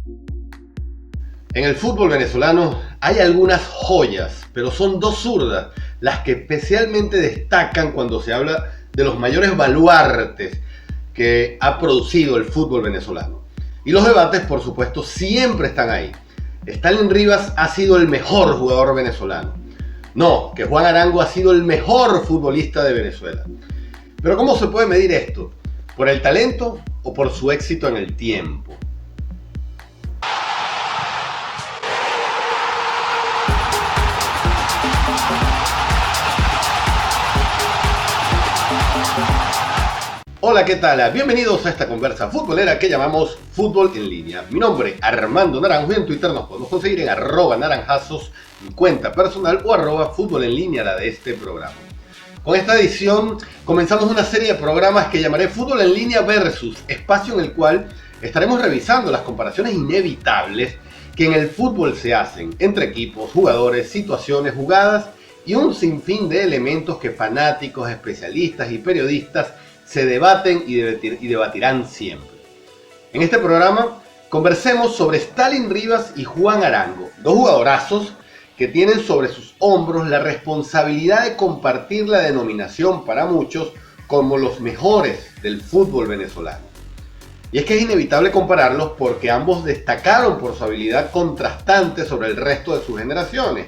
En el fútbol venezolano hay algunas joyas, pero son dos zurdas las que especialmente destacan cuando se habla de los mayores baluartes que ha producido el fútbol venezolano. Y los debates, por supuesto, siempre están ahí. ¿Stalin Rivas ha sido el mejor jugador venezolano? No, que Juan Arango ha sido el mejor futbolista de Venezuela. Pero ¿cómo se puede medir esto? ¿Por el talento o por su éxito en el tiempo? Hola, ¿qué tal? Bienvenidos a esta conversa futbolera que llamamos Fútbol en Línea. Mi nombre es Armando Naranjo y en Twitter nos podemos conseguir en @naranjazos, mi cuenta personal, o @fútbol en línea, la de este programa. Con esta edición comenzamos una serie de programas que llamaré Fútbol en Línea Versus, espacio en el cual estaremos revisando las comparaciones inevitables que en el fútbol se hacen entre equipos, jugadores, situaciones, jugadas y un sinfín de elementos que fanáticos, especialistas y periodistas se debaten y debatirán siempre. En este programa conversemos sobre Stalin Rivas y Juan Arango, dos jugadorazos que tienen sobre sus hombros la responsabilidad de compartir la denominación para muchos como los mejores del fútbol venezolano. Y es que es inevitable compararlos porque ambos destacaron por su habilidad contrastante sobre el resto de sus generaciones,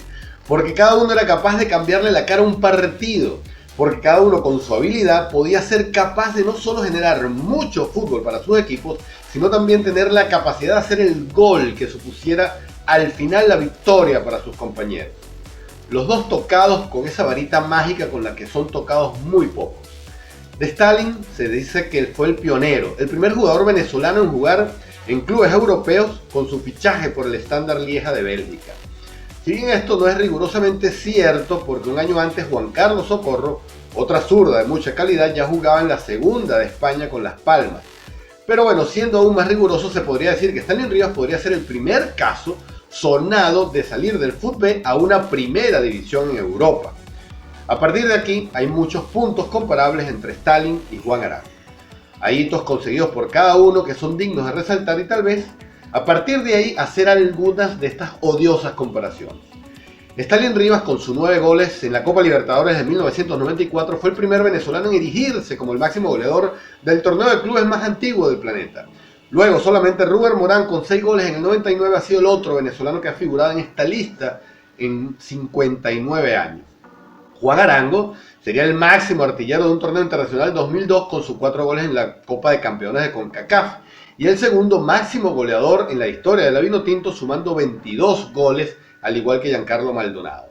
porque cada uno era capaz de cambiarle la cara a un partido, porque cada uno con su habilidad podía ser capaz de no solo generar mucho fútbol para sus equipos, sino también tener la capacidad de hacer el gol que supusiera al final la victoria para sus compañeros. Los dos tocados con esa varita mágica con la que son tocados muy pocos. De Stalin se dice que él fue el pionero, el primer jugador venezolano en jugar en clubes europeos con su fichaje por el Standard Lieja de Bélgica. Si bien esto no es rigurosamente cierto, porque un año antes Juan Carlos Socorro, otra zurda de mucha calidad, ya jugaba en la segunda de España con Las Palmas. Pero bueno, siendo aún más riguroso, se podría decir que Stalin Rivas podría ser el primer caso sonado de salir del fútbol a una primera división en Europa. A partir de aquí hay muchos puntos comparables entre Stalin y Juan Arango. Hay hitos conseguidos por cada uno que son dignos de resaltar y tal vez a partir de ahí hacer algunas de estas odiosas comparaciones. Stalin Rivas, con sus 9 goles en la Copa Libertadores de 1994, fue el primer venezolano en erigirse como el máximo goleador del torneo de clubes más antiguo del planeta. Luego solamente Ruber Morán, con 6 goles en el 99, ha sido el otro venezolano que ha figurado en esta lista en 59 años. Juan Arango sería el máximo artillero de un torneo internacional 2002 con sus 4 goles en la Copa de Campeones de CONCACAF y el segundo máximo goleador en la historia de la Vinotinto, sumando 22 goles, al igual que Giancarlo Maldonado.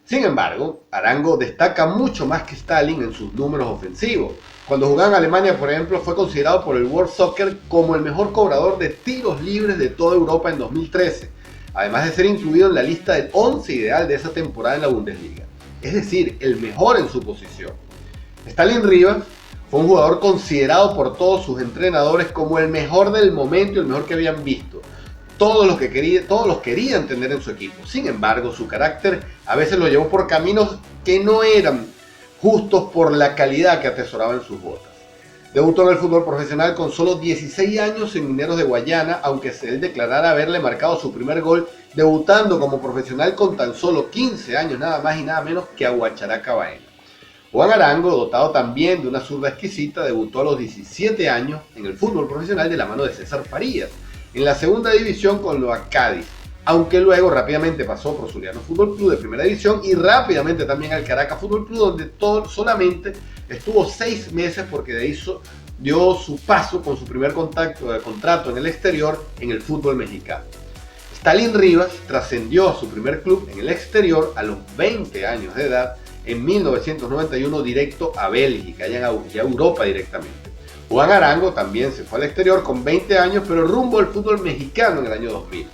Sin embargo, Arango destaca mucho más que Stalin en sus números ofensivos. Cuando jugaba en Alemania, por ejemplo, fue considerado por el World Soccer como el mejor cobrador de tiros libres de toda Europa en 2013, además de ser incluido en la lista del 11 ideal de esa temporada en la Bundesliga. Es decir, el mejor en su posición. Stalin Rivas fue un jugador considerado por todos sus entrenadores como el mejor del momento y el mejor que habían visto. Todos los querían tener en su equipo. Sin embargo, su carácter a veces lo llevó por caminos que no eran justos por la calidad que atesoraba en sus botas. Debutó en el fútbol profesional con solo 16 años en Mineros de Guayana, aunque él declarara haberle marcado su primer gol debutando como profesional con tan solo 15 años, nada más y nada menos que a Guacharaca Baena. Juan Arango, dotado también de una zurda exquisita, debutó a los 17 años en el fútbol profesional de la mano de César Farías, en la segunda división con Loa Cádiz, aunque luego rápidamente pasó por Zuliano Fútbol Club de primera división y rápidamente también al Caracas Fútbol Club, donde solamente estuvo 6 meses porque de ahí dio su paso con su primer contrato en el exterior en el fútbol mexicano. Stalin Rivas trascendió a su primer club en el exterior a los 20 años de edad, en 1991 directo a Bélgica, ya a Europa directamente. Juan Arango también se fue al exterior con 20 años, pero rumbo al fútbol mexicano en el año 2000.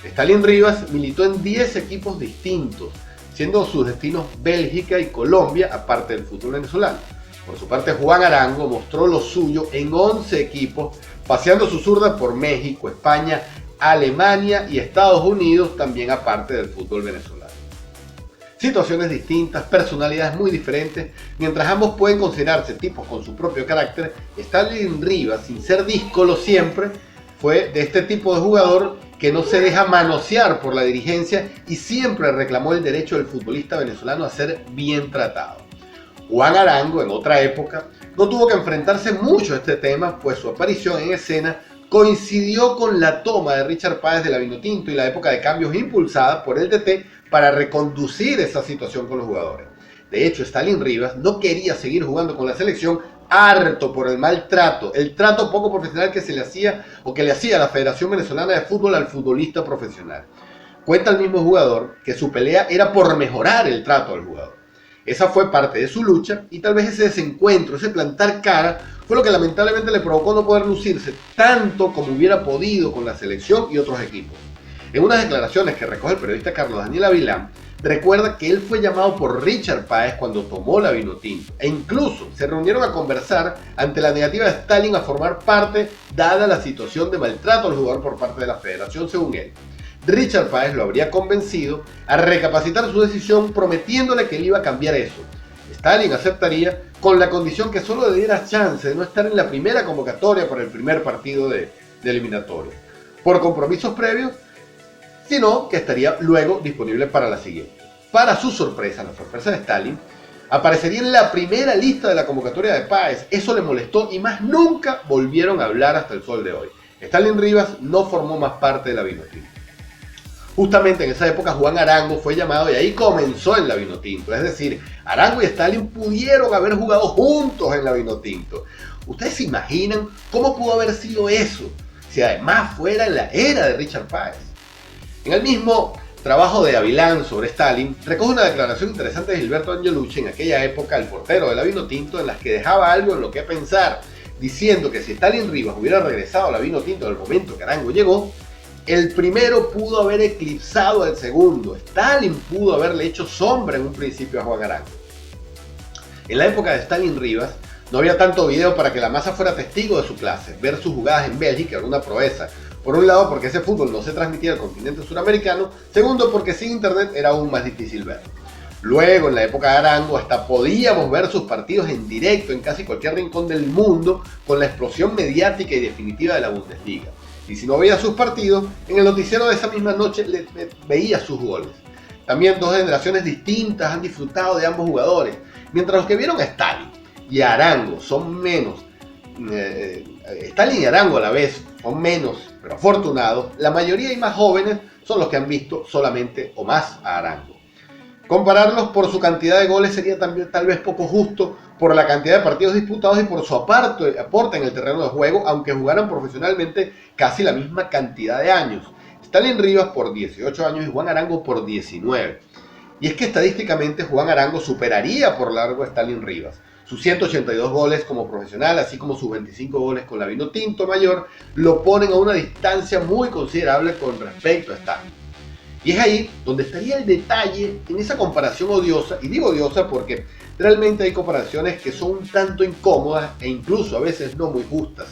Stalin Rivas militó en 10 equipos distintos, siendo sus destinos Bélgica y Colombia, aparte del fútbol venezolano. Por su parte, Juan Arango mostró lo suyo en 11 equipos, paseando su zurda por México, España, Alemania y Estados Unidos, también aparte del fútbol venezolano. Situaciones distintas, personalidades muy diferentes, mientras ambos pueden considerarse tipos con su propio carácter, Stalin Rivas, sin ser díscolo siempre, fue de este tipo de jugador que no se deja manosear por la dirigencia y siempre reclamó el derecho del futbolista venezolano a ser bien tratado. Juan Arango, en otra época, no tuvo que enfrentarse mucho a este tema, pues su aparición en escena coincidió con la toma de Richard Páez de la Vinotinto y la época de cambios impulsada por el DT para reconducir esa situación con los jugadores. De hecho, Stalin Rivas no quería seguir jugando con la selección, harto por el maltrato, el trato poco profesional que se le hacía o que le hacía la Federación Venezolana de Fútbol al futbolista profesional. Cuenta el mismo jugador que su pelea era por mejorar el trato al jugador. Esa fue parte de su lucha y tal vez ese desencuentro, ese plantar cara, fue lo que lamentablemente le provocó no poder lucirse tanto como hubiera podido con la selección y otros equipos. En unas declaraciones que recoge el periodista Carlos Daniel Avilán, recuerda que él fue llamado por Richard Páez cuando tomó la Vinotinto e incluso se reunieron a conversar ante la negativa de Stalin a formar parte dada la situación de maltrato al jugador por parte de la federación según él. Richard Páez lo habría convencido a recapacitar su decisión prometiéndole que él iba a cambiar eso. Stalin aceptaría con la condición que solo le diera chance de no estar en la primera convocatoria para el primer partido de eliminatorio, por compromisos previos, sino que estaría luego disponible para la siguiente. Para su sorpresa, la sorpresa de Stalin, aparecería en la primera lista de la convocatoria de Páez. Eso le molestó y más nunca volvieron a hablar hasta el sol de hoy. Stalin Rivas no formó más parte de la Vinotinto. Justamente en esa época Juan Arango fue llamado y ahí comenzó en la Vinotinto. Es decir, Arango y Stalin pudieron haber jugado juntos en la Vinotinto. ¿Ustedes se imaginan cómo pudo haber sido eso si además fuera en la era de Richard Páez? En el mismo trabajo de Avilán sobre Stalin, recoge una declaración interesante de Gilberto Angelucci en aquella época, el portero de la Vinotinto, en las que dejaba algo en lo que pensar, diciendo que si Stalin Rivas hubiera regresado a la Vinotinto en el momento que Arango llegó, el primero pudo haber eclipsado al segundo. Stalin pudo haberle hecho sombra en un principio a Juan Arango. En la época de Stalin Rivas, no había tanto video para que la masa fuera testigo de su clase. Ver sus jugadas en Bélgica era una proeza. Por un lado, porque ese fútbol no se transmitía al continente suramericano. Segundo, porque sin internet era aún más difícil verlo. Luego, en la época de Arango, hasta podíamos ver sus partidos en directo en casi cualquier rincón del mundo con la explosión mediática y definitiva de la Bundesliga. Y si no veía sus partidos, en el noticiero de esa misma noche veía sus goles. También dos generaciones distintas han disfrutado de ambos jugadores. Mientras los que vieron a Stalin y a Arango son menos, Stalin y Arango a la vez son menos, pero afortunados, la mayoría y más jóvenes son los que han visto solamente o más a Arango. Compararlos por su cantidad de goles sería también tal vez poco justo por la cantidad de partidos disputados y por su aporte en el terreno de juego, aunque jugaran profesionalmente casi la misma cantidad de años. Stalin Rivas por 18 años y Juan Arango por 19. Y es que estadísticamente Juan Arango superaría por largo a Stalin Rivas. Sus 182 goles como profesional, así como sus 25 goles con la Vinotinto mayor, lo ponen a una distancia muy considerable con respecto a Stalin. Y es ahí donde estaría el detalle en esa comparación odiosa, y digo odiosa porque realmente hay comparaciones que son un tanto incómodas e incluso a veces no muy justas.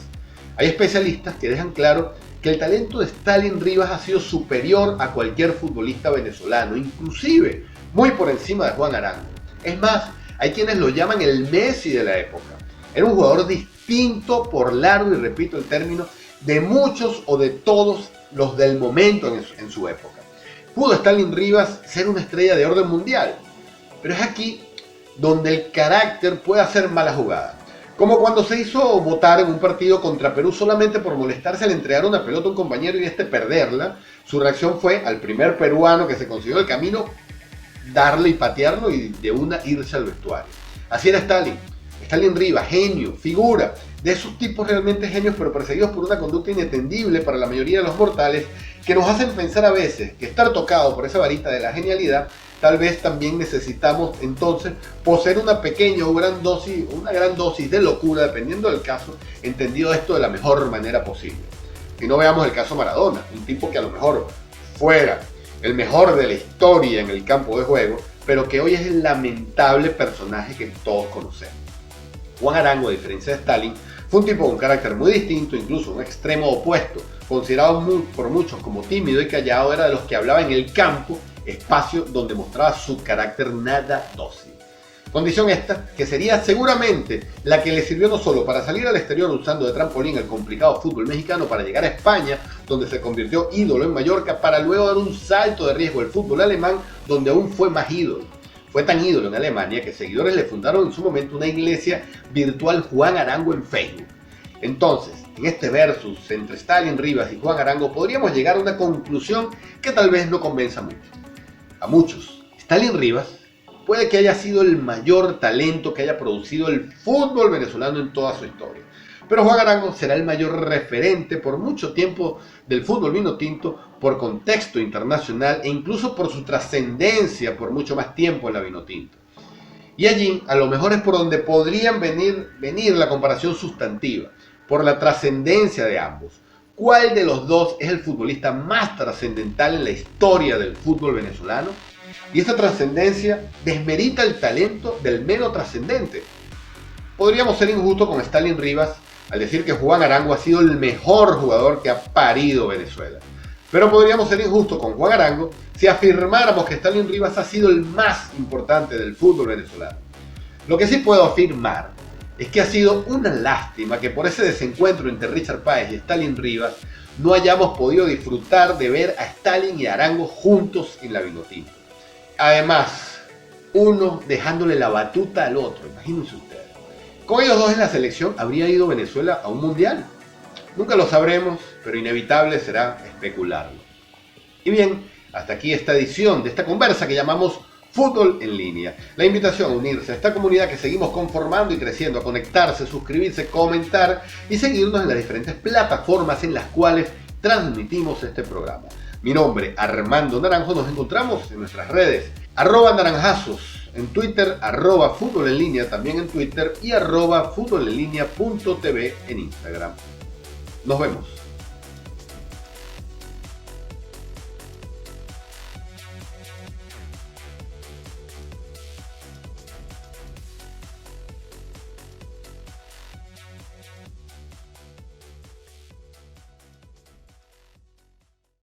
Hay especialistas que dejan claro que el talento de Stalin Rivas ha sido superior a cualquier futbolista venezolano, inclusive muy por encima de Juan Arango. Es más, hay quienes lo llaman el Messi de la época. Era un jugador distinto por largo, y repito el término, de muchos o de todos los del momento en su época. ¿Pudo Stalin Rivas ser una estrella de orden mundial? Pero es aquí donde el carácter puede hacer mala jugada. Como cuando se hizo votar en un partido contra Perú solamente por molestarse al entregar una pelota a un compañero y perderla. Su reacción fue al primer peruano que se consiguió el camino, darle y patearlo y de una irse al vestuario. Así era Stalin. Stalin Rivas, genio, figura, de esos tipos realmente genios pero perseguidos por una conducta inentendible para la mayoría de los mortales que nos hacen pensar a veces que estar tocado por esa varita de la genialidad, tal vez también necesitamos entonces poseer una pequeña o una gran dosis de locura, dependiendo del caso, entendido esto de la mejor manera posible. Y no veamos el caso Maradona, un tipo que a lo mejor fuera el mejor de la historia en el campo de juego, pero que hoy es el lamentable personaje que todos conocemos. Juan Arango, a diferencia de Stalin, fue un tipo con un carácter muy distinto, incluso un extremo opuesto, considerado por muchos como tímido y callado. Era de los que hablaba en el campo, espacio donde mostraba su carácter nada dócil. Condición esta, que sería seguramente la que le sirvió no solo para salir al exterior usando de trampolín el complicado fútbol mexicano para llegar a España, donde se convirtió ídolo en Mallorca, para luego dar un salto de riesgo al fútbol alemán, donde aún fue más ídolo. Fue tan ídolo en Alemania que seguidores le fundaron en su momento una iglesia virtual Juan Arango en Facebook. Entonces, en este versus entre Stalin Rivas y Juan Arango podríamos llegar a una conclusión que tal vez no convenza mucho. A muchos, Stalin Rivas puede que haya sido el mayor talento que haya producido el fútbol venezolano en toda su historia. Pero Juan Arango será el mayor referente por mucho tiempo del fútbol vinotinto, por contexto internacional e incluso por su trascendencia por mucho más tiempo en la vinotinto. Y allí, a lo mejor es por donde podrían venir la comparación sustantiva, por la trascendencia de ambos. ¿Cuál de los dos es el futbolista más trascendental en la historia del fútbol venezolano? Y esta trascendencia desmerita el talento del menos trascendente. Podríamos ser injustos con Stalin Rivas al decir que Juan Arango ha sido el mejor jugador que ha parido Venezuela. Pero podríamos ser injustos con Juan Arango si afirmáramos que Stalin Rivas ha sido el más importante del fútbol venezolano. Lo que sí puedo afirmar es que ha sido una lástima que por ese desencuentro entre Richard Páez y Stalin Rivas no hayamos podido disfrutar de ver a Stalin y Arango juntos en la vinotinto. Además, uno dejándole la batuta al otro, imagínense ustedes. Con ellos dos en la selección habría ido Venezuela a un mundial. Nunca lo sabremos, pero inevitable será especularlo. Y bien, hasta aquí esta edición de esta conversa que llamamos Fútbol en Línea. La invitación a unirse a esta comunidad que seguimos conformando y creciendo, a conectarse, suscribirse, comentar y seguirnos en las diferentes plataformas en las cuales transmitimos este programa. Mi nombre, Armando Naranjo, nos encontramos en nuestras redes, @naranjazos en Twitter, @fútbol en línea también en Twitter y @futbolenlinea.tv en Instagram. Nos vemos.